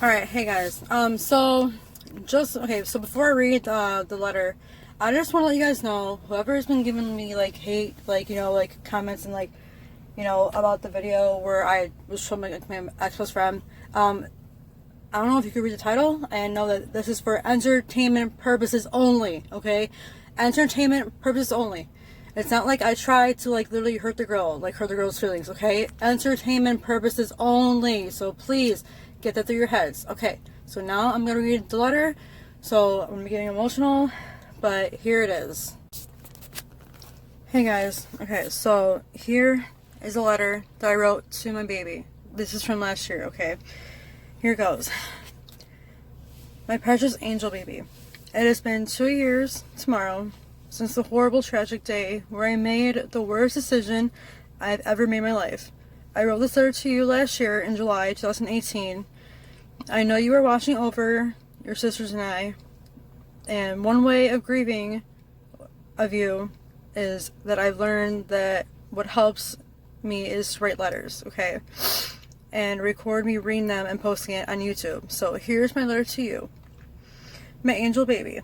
Alright, hey guys. So before I read the letter, I just want to let you guys know, whoever has been giving me like hate, like comments and about the video where I was showing my ex-best friend, I don't know if you could read the title and know that this is for entertainment purposes only, okay? Entertainment purposes only. It's not like I tried to literally hurt the girl's feelings, okay? Entertainment purposes only. So please get that through your heads. Okay, so now I'm gonna read the letter. So I'm gonna be getting emotional, but here it is. Hey guys, okay, so here is a letter that I wrote to my baby. This is from last year, okay? Here goes. My precious angel baby. It has been 2 years tomorrow since the horrible tragic day where I made the worst decision I've ever made in my life. I wrote this letter to you last year in July 2018. I know you were watching over your sisters and I, and one way of grieving of you is that I've learned that what helps me is to write letters, okay? And record me reading them and posting it on YouTube. So here's my letter to you. My angel baby,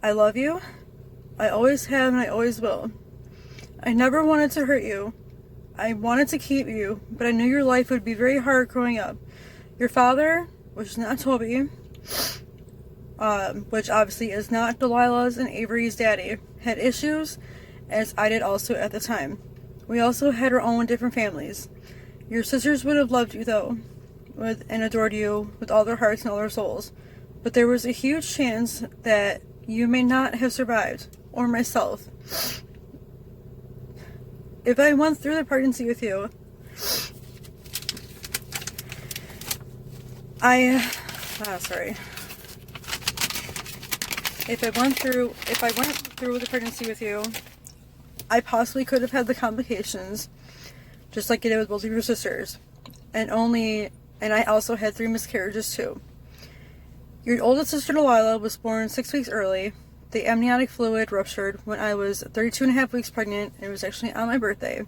I love you. I always have and I always will. I never wanted to hurt you. I wanted to keep you, but I knew your life would be very hard growing up. Your father, which is not Toby, which obviously is not Delilah's and Avery's daddy, had issues, as I did also at the time. We also had our own different families. Your sisters would have loved you though, and adored you with all their hearts and all their souls. But there was a huge chance that you may not have survived, or myself. If I went through the pregnancy with you, If I went through the pregnancy with you, I possibly could have had the complications, just like you did with both of your sisters. And I also had 3 miscarriages too. Your oldest sister Delilah was born 6 weeks early. The amniotic fluid ruptured when I was 32 and a half weeks pregnant. It was actually on my birthday.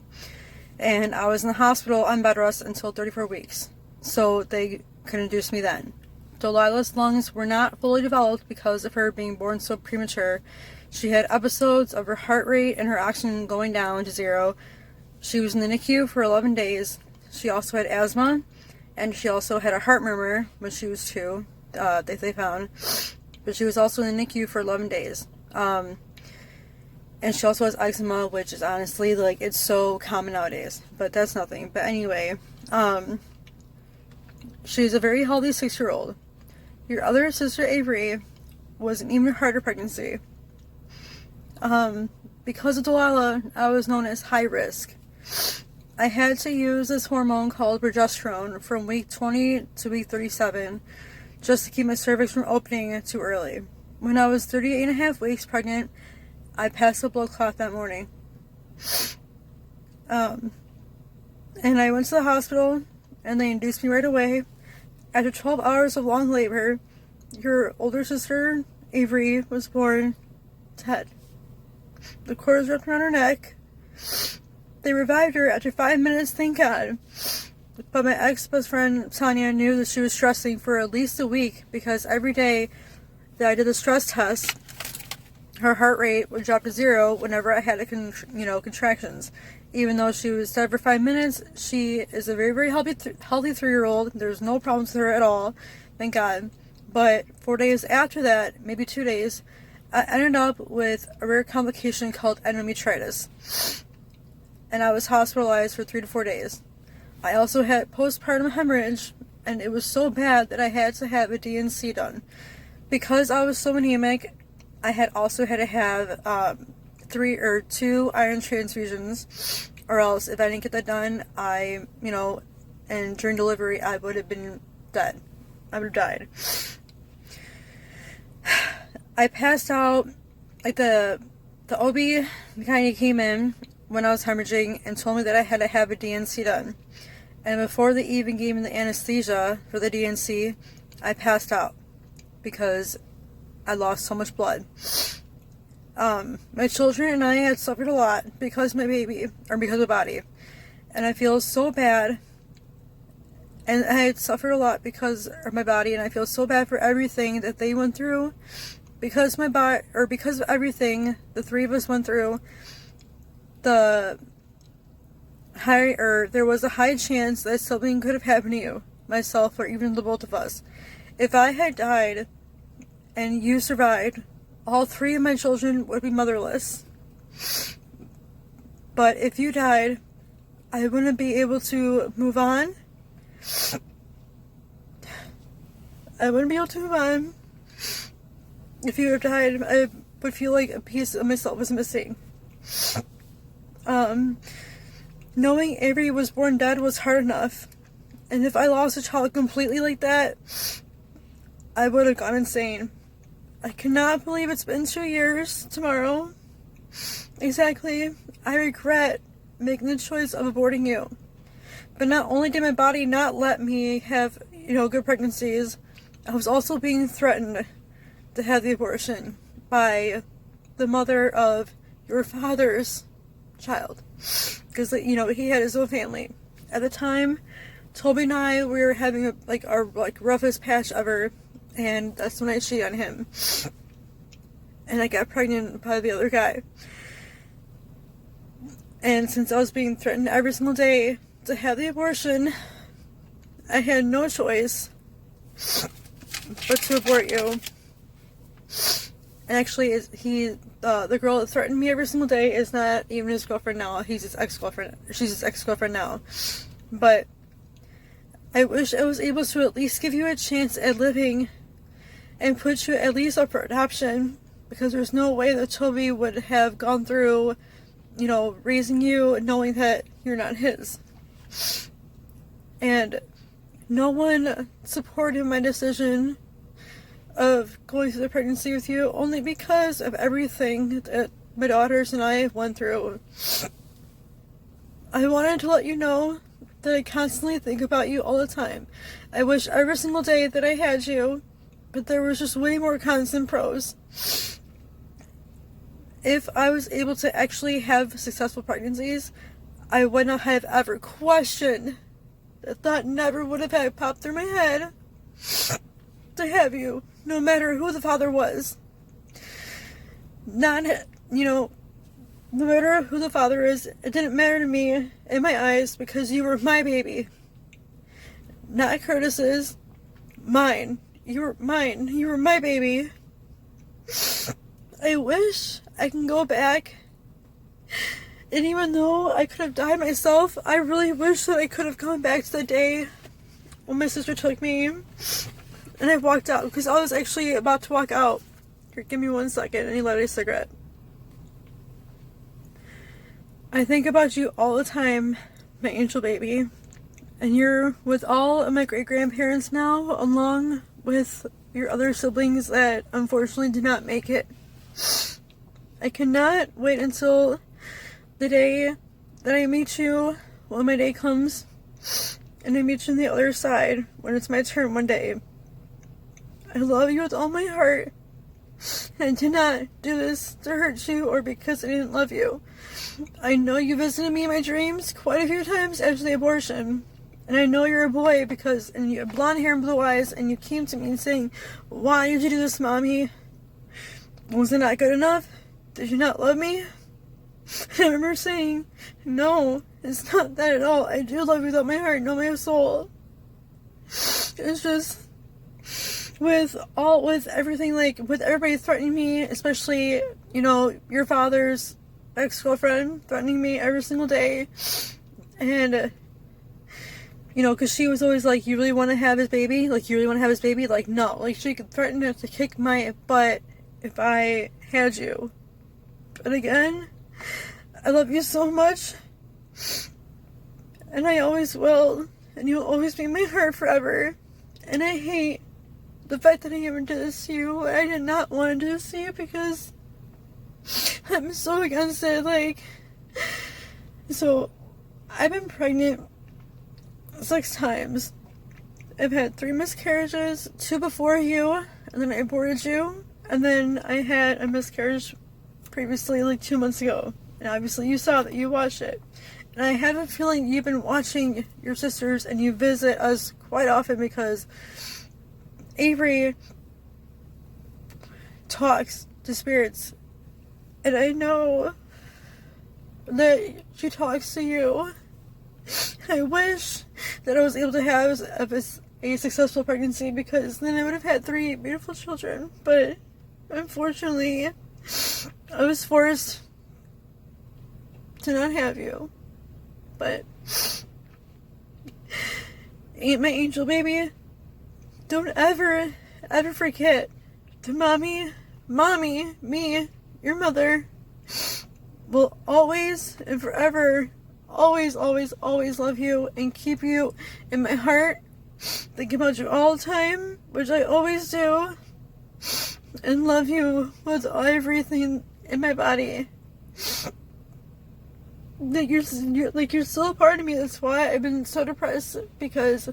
And I was in the hospital on bed rest until 34 weeks. So they could induce me then. Delilah's lungs were not fully developed because of her being born so premature. She had episodes of her heart rate and her oxygen going down to 0. She was in the NICU for 11 days. She also had asthma, and she also had a heart murmur when she was 2, they found. But she was also in the NICU for 11 days. And she also has eczema, which is honestly, it's so common nowadays. But that's nothing. But anyway, she's a very healthy 6-year-old. Your other sister, Avery, was an even harder pregnancy. Because of Delilah, I was known as high risk. I had to use this hormone called progesterone from week 20 to week 37 just to keep my cervix from opening too early. When I was 38 and a half weeks pregnant, I passed a blood clot that morning. And I went to the hospital and they induced me right away. After 12 hours of long labor, your older sister, Avery, was born dead. The cord was wrapped around her neck. They revived her after 5 minutes, thank God. But my ex-best friend, Tanya, knew that she was stressing for at least a week because every day that I did the stress test, her heart rate would drop to 0 whenever I had contractions. Even though she was dead for 5 minutes, she is a very, very healthy 3-year-old. There's no problems with her at all, thank God. But 4 days after that, maybe 2 days, I ended up with a rare complication called endometritis. And I was hospitalized for 3 to 4 days. I also had postpartum hemorrhage, and it was so bad that I had to have a DNC done. Because I was so anemic, I had also had to have 2 iron transfusions, or else if I didn't get that done, and during delivery, I would have been dead. I would have died. I passed out, the OB kind of came in when I was hemorrhaging and told me that I had to have a DNC done. And before they even gave me the anesthesia for the DNC, I passed out because I lost so much blood. My children and I had suffered a lot because of my baby, or because of my body. And I feel so bad And I had suffered a lot because of my body, and I feel so bad for everything that they went through. Because my body, or because of everything the three of us went through, there was a high chance that something could have happened to you, myself, or even the both of us. If I had died and you survived, all three of my children would be motherless. But if you died, I wouldn't be able to move on. I wouldn't be able to move on. If you had died, I would feel like a piece of myself was missing. Knowing Avery was born dead was hard enough. And if I lost a child completely like that, I would have gone insane. I cannot believe it's been 2 years tomorrow. Exactly. I regret making the choice of aborting you. But not only did my body not let me have, good pregnancies, I was also being threatened to have the abortion by the mother of your father's child. Because, he had his own family. At the time, Toby and I, we were having our roughest patch ever. And that's when I cheated on him. And I got pregnant by the other guy. And since I was being threatened every single day to have the abortion, I had no choice but to abort you. And actually, the girl that threatened me every single day is not even his girlfriend now. He's his ex-girlfriend. She's his ex-girlfriend now. But I wish I was able to at least give you a chance at living and put you at least up for adoption, because there's no way that Toby would have gone through, raising you knowing that you're not his. And no one supported my decision of going through the pregnancy with you, only because of everything that my daughters and I went through. I wanted to let you know that I constantly think about you all the time. I wish every single day that I had you, but there was just way more cons than pros. If I was able to actually have successful pregnancies, I would not have ever questioned. The thought never would have had popped through my head to have you, no matter who the father was. No matter who the father is, it didn't matter to me in my eyes, because you were my baby. Not Curtis's. Mine. You were mine. You were my baby. I wish I can go back. And even though I could have died myself, I really wish that I could have gone back to the day when my sister took me and I walked out, because I was actually about to walk out. Here, give me 1 second, and he lighted a cigarette. I think about you all the time, my angel baby. And you're with all of my great-grandparents now, along with your other siblings that unfortunately did not make it. I cannot wait until the day that I meet you, when my day comes, and I meet you on the other side, when it's my turn one day. I love you with all my heart, and I did not do this to hurt you or because I didn't love you. I know you visited me in my dreams quite a few times after the abortion. And I know you're a boy and you have blonde hair and blue eyes, and you came to me saying, "Why did you do this, Mommy? Was it not good enough? Did you not love me?" I remember saying, "No, it's not that at all. I do love you with all my heart and all my soul." It's just, with everything, with everybody threatening me, especially, your father's ex-girlfriend threatening me every single day. And, because she was always like, "You really want to have his baby? You really want to have his baby?" No. She could threaten to kick my butt if I had you. But again, I love you so much. And I always will. And you'll always be in my heart forever. And I hate the fact that I ever did this to you. I did not want to do this to you, because I'm so against it. So, I've been pregnant 6 times. I've had 3 miscarriages, 2 before you, and then I aborted you, and then I had a miscarriage previously, 2 months ago. And obviously you saw that, you watched it. And I have a feeling you've been watching your sisters, and you visit us quite often because Avery talks to spirits, and I know that she talks to you. I wish that I was able to have a successful pregnancy, because then I would have had 3 beautiful children, but unfortunately I was forced to not have you. But my angel baby, don't ever forget that mommy, me, your mother, will always and forever, always love you and keep you in my heart, think about you all the time, which I always do, and love you with everything in my body. That you're still a part of me. That's why I've been so depressed, because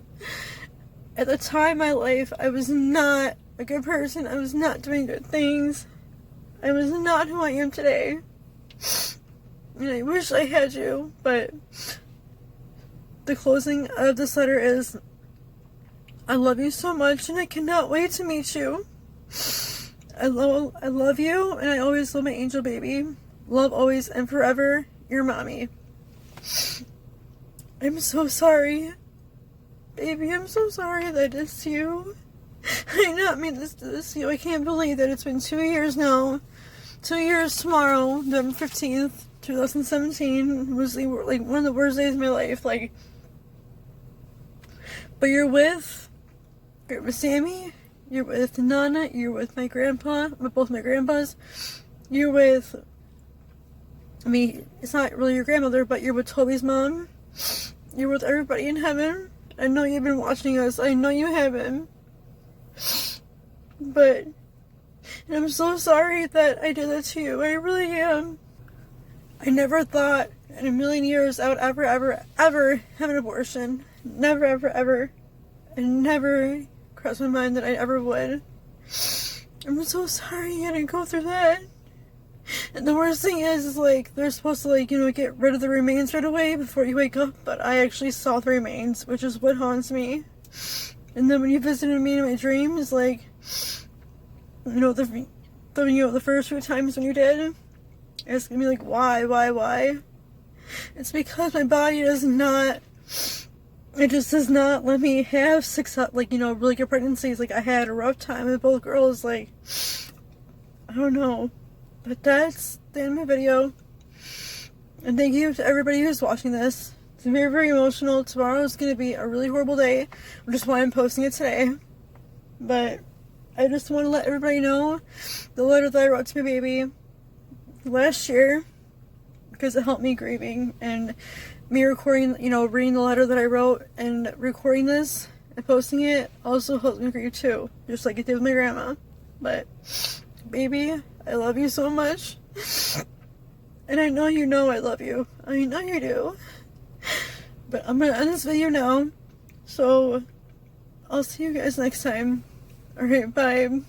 at the time in my life I was not a good person. I was not doing good things. I was not who I am today. And I wish I had you, but the closing of this letter is, I love you so much and I cannot wait to meet you. I love you, and I always love my angel baby. Love always and forever, your mommy. I'm so sorry. Baby, I'm so sorry that I did this to you. I did not mean this to this to you. I can't believe that it's been 2 years now. 2 years tomorrow, November 15th, 2017, was like one of the worst days of my life. Like, but you're with Sammy, you're with Nana, you're with my grandpa, with both my grandpas, you're with, I mean, it's not really your grandmother, but you're with Toby's mom, you're with everybody in heaven. I know you've been watching us, I know you haven't, but, and I'm so sorry that I did that to you, I really am. I never thought in a million years I would ever have an abortion. Never, ever. I never crossed my mind that I ever would. I'm so sorry you had to go through that. And the worst thing is like, they're supposed to like, get rid of the remains right away before you wake up, but I actually saw the remains, which is what haunts me. And then when you visited me in my dreams, like, the first few times when you did, asking me like, why? It's because my body does not let me have success, really good pregnancies. Like, I had a rough time with both girls, like, I don't know. But that's the end of my video. And thank you to everybody who's watching this. It's very, very emotional. Tomorrow is going to be a really horrible day, which is why I'm posting it today. But I just want to let everybody know the letter that I wrote to my baby last year, because it helped me grieving, and me recording, reading the letter that I wrote and recording this and posting it also helped me grieve too, just like it did with my grandma. But baby, I love you so much, and I know you know I love you. I know you do. But I'm gonna end this video now, so I'll see you guys next time. Alright, bye.